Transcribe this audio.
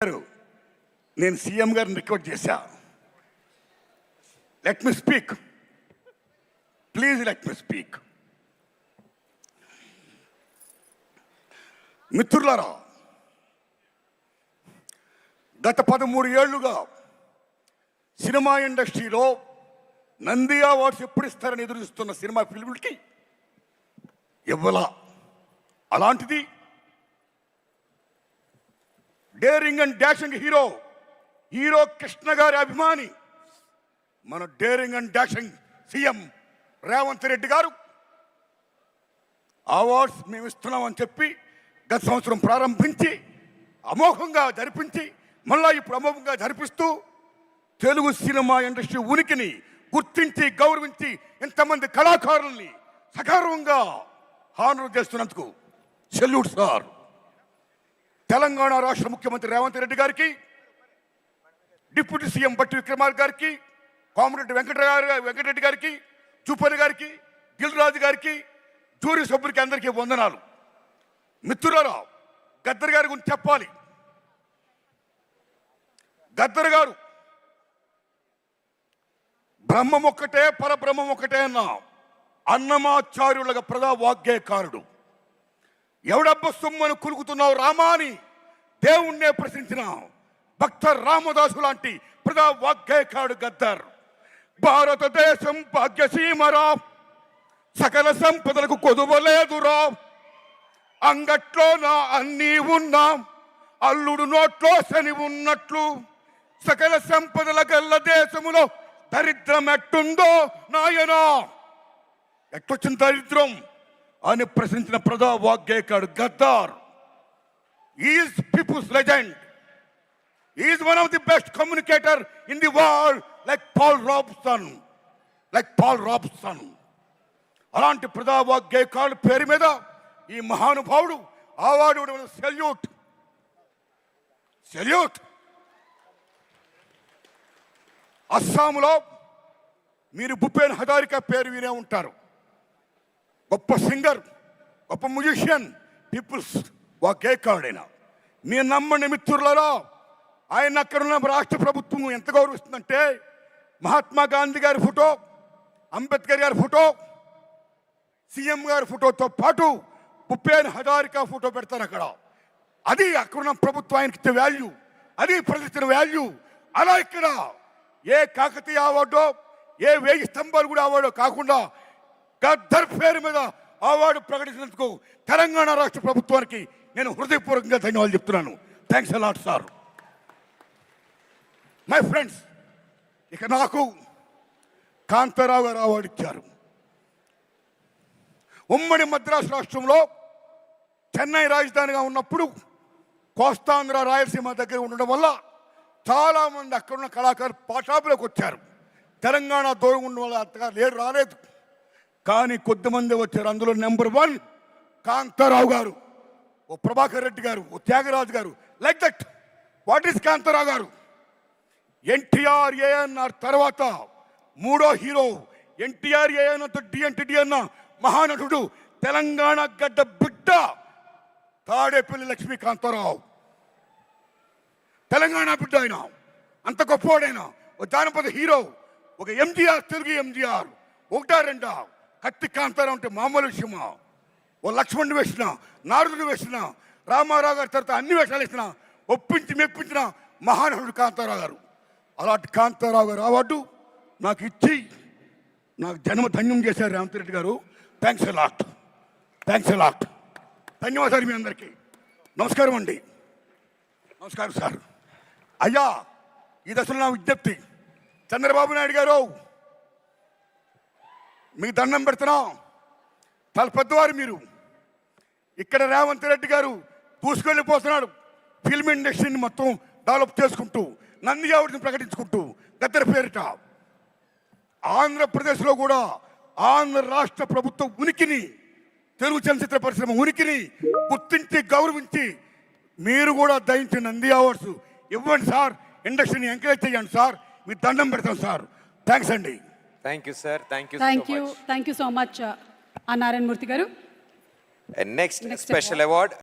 నేను సీఎం గారిని రిక్వెస్ట్ చేశా, let me speak, please let me speak. మిత్రులారా, గత 13 ఏళ్లుగా సినిమా ఇండస్ట్రీలో నంది అవార్డ్స్ ఎప్పుడు ఇస్తారని ఎదురుస్తున్న సినిమా ఫిల్మ్కి ఇవ్వాల. అలాంటిది daring and dashing hero Krishna గారి అభిమాని మన daring and dashing CM Revanth Reddy గారు అవార్డ్స్ మేము ఇస్తున్నామని చెప్పి గత సంవత్సరం ప్రారంభించి అమోఘంగా జరిపించి మళ్ళా ఇప్పుడు అమోఘంగా జరిపిస్తూ తెలుగు సినిమా ఇండస్ట్రీ ఉనికిని గుర్తించి గౌరవించి ఇంతమంది కళాకారుల్ని సగర్వంగా హానర్ చేస్తున్నందుకు సెల్యూట్ సార్. తెలంగాణ రాష్ట్ర ముఖ్యమంత్రి రేవంత్ రెడ్డి గారికి, డిప్యూటీ సీఎం బట్టి విక్రమార్క గారికి, కోమరెడ్డి వెంకటరెడ్డి గారికి, జూపల్లి గారికి, దిల్ రాజు గారికి, జూరీ సభ్యులకి అందరికీ వందనాలు. మిత్రులారా, గద్దర్ గారి గురించి చెప్పాలి. గద్దర్ గారు బ్రహ్మం ఒక్కటే పరబ్రహ్మం ఒక్కటే అన్న అన్నమాచార్యులుగా ప్రజా వాగ్గేయకారుడు. ఎవడబ్బ సొమ్మను కులుకుతున్నావు రామా అని దేవుణ్ణే ప్రశ్నించిన భక్త రామదాసు లాంటి ప్రజా వాగ్గేయకారుడు గద్దర్. భారతదేశం భాగ్యసీమరా, సకల సంపదలకు కొదువలేదురా, అంగట్లో నా అన్నీ ఉన్నా, అల్లుడు నోట్లో శని ఉన్నట్లు, సకల సంపదల గల్ల దేశములో దరిద్రం ఎట్టుందో నాయనా, ఎట్టొచ్చిన దరిద్రం అని ప్రశ్నించిన ప్రజా వాగ్గేయకారుడు Gaddar. Is people's legend, is one of the best communicator in the world, like Paul Robeson. అలాంటి ప్రజా వాగ్గేయకారుడు పేరు మీద ఈ మహానుభావుడు అవార్డు ఇవ్వడం సెల్యూట్. అస్సాంలో మీరు భూపేన్ హజారికా పేరు వినే ఉంటారు. గొప్ప సింగర్, గొప్ప మ్యూజిషియన్, పీపుల్స్ వాగ్గేయకారుడైన. మీరు నమ్మండి మిత్రులలో, ఆయన అక్కడున్న రాష్ట్ర ప్రభుత్వం ఎంత గౌరవిస్తుందంటే మహాత్మా గాంధీ గారి ఫోటో, అంబేద్కర్ గారి ఫోటో, సీఎం గారి ఫోటోతో పాటు భూపేన్ హజారికా ఫోటో పెడతారు అక్కడ. అది అక్కడున్న ప్రభుత్వం ఆయనకి ఇచ్చే వాల్యూ, అది ప్రజలిచ్చిన వాల్యూ. అలా ఇక్కడ ఏ కాకతీయ అవార్డో, ఏ 1000 స్తంభాలు కూడా అవార్డో కాకుండా గద్దర్ పేరు మీద అవార్డు ప్రకటించినందుకు తెలంగాణ రాష్ట్ర ప్రభుత్వానికి నేను హృదయపూర్వకంగా ధన్యవాదాలు చెప్తున్నాను. Thanks a lot sir. My friends, ఇక నాకు కాంతారావు గారు అవార్డు ఇచ్చారు. ఉమ్మడి మద్రాసు రాష్ట్రంలో చెన్నై రాజధానిగా ఉన్నప్పుడు కోస్తాంధ్ర రాయలసీమ దగ్గర ఉండడం వల్ల చాలామంది అక్కడున్న కళాకారులు పాఠాపులోకి వచ్చారు. తెలంగాణ దూరం ఉండడం వల్ల అంతగా రాలేదు. కానీ కొద్దిమంది వచ్చారు. అందులో నెంబర్ 1 కాంతారావు గారు, ఓ ప్రభాకర్ రెడ్డి గారు, ఓ త్యాగరాజు గారు. Like that. What is Kantharao గారు? ఎన్టీఆర్ ఏఎన్ఆర్ తర్వాత 3వ హీరో. ఎన్టీఆర్ ఏఎన్ఆర్తో డి అన్న మహానటుడు, తెలంగాణ గడ్డ బిడ్డ తాడేపల్లి లక్ష్మీ కాంతారావు. తెలంగాణ బిడ్డ ఆయన, అంత గొప్పవాడైనా. ఓ జానపద హీరో, ఒక ఎంజీఆర్, తెలుగు ఎంజీఆర్. 1-2 కత్తి కాంతారావు అంటే మామూలు విషయమా? ఓ లక్ష్మణుడు వేసిన, నారదుడు వేసిన, రామారావు గారి తర్వాత అన్ని వేషాలు వేసిన, ఒప్పించి మెప్పించిన మహానటుడు కాంతారావు గారు. అలాంటి కాంతారావు గారు అవార్డు నాకు ఇచ్చి నాకు జన్మ ధన్యం చేశారు రేవంత్ రెడ్డి గారు. Thanks a lot. ధన్యవాదాలు మీ అందరికీ. నమస్కారం అండి. నమస్కారం సార్. అయ్యా, ఈ దశలో నా విజ్ఞప్తి, చంద్రబాబు నాయుడు గారు మీకు దండం పెడుతున్నాం. చాలా పెద్దవారు మీరు. ఇక్కడ రేవంత్ రెడ్డి గారు దూసుకెళ్ళిపోతున్నాడు. ఫిల్మ్ ఇండస్ట్రీని మొత్తం డెవలప్ చేసుకుంటూ, నంది అవార్డుని ప్రకటించుకుంటూ, గద్దర్ పేరిట ఆంధ్రప్రదేశ్లో కూడా ఆంధ్ర రాష్ట్ర ప్రభుత్వ ఉనికిని, తెలుగు చలనచిత్ర పరిశ్రమ ఉనికిని గుర్తించి గౌరవించి మీరు కూడా దయించి నంది అవార్డ్స్ ఇవ్వండి సార్. ఇండస్ట్రీని ఎంకరేజ్ చేయండి సార్. మీ దండం పెడతాం సార్. థ్యాంక్స్ అండి. Thank you sir. Thank you so much Narayana Murthy గారు. Next special award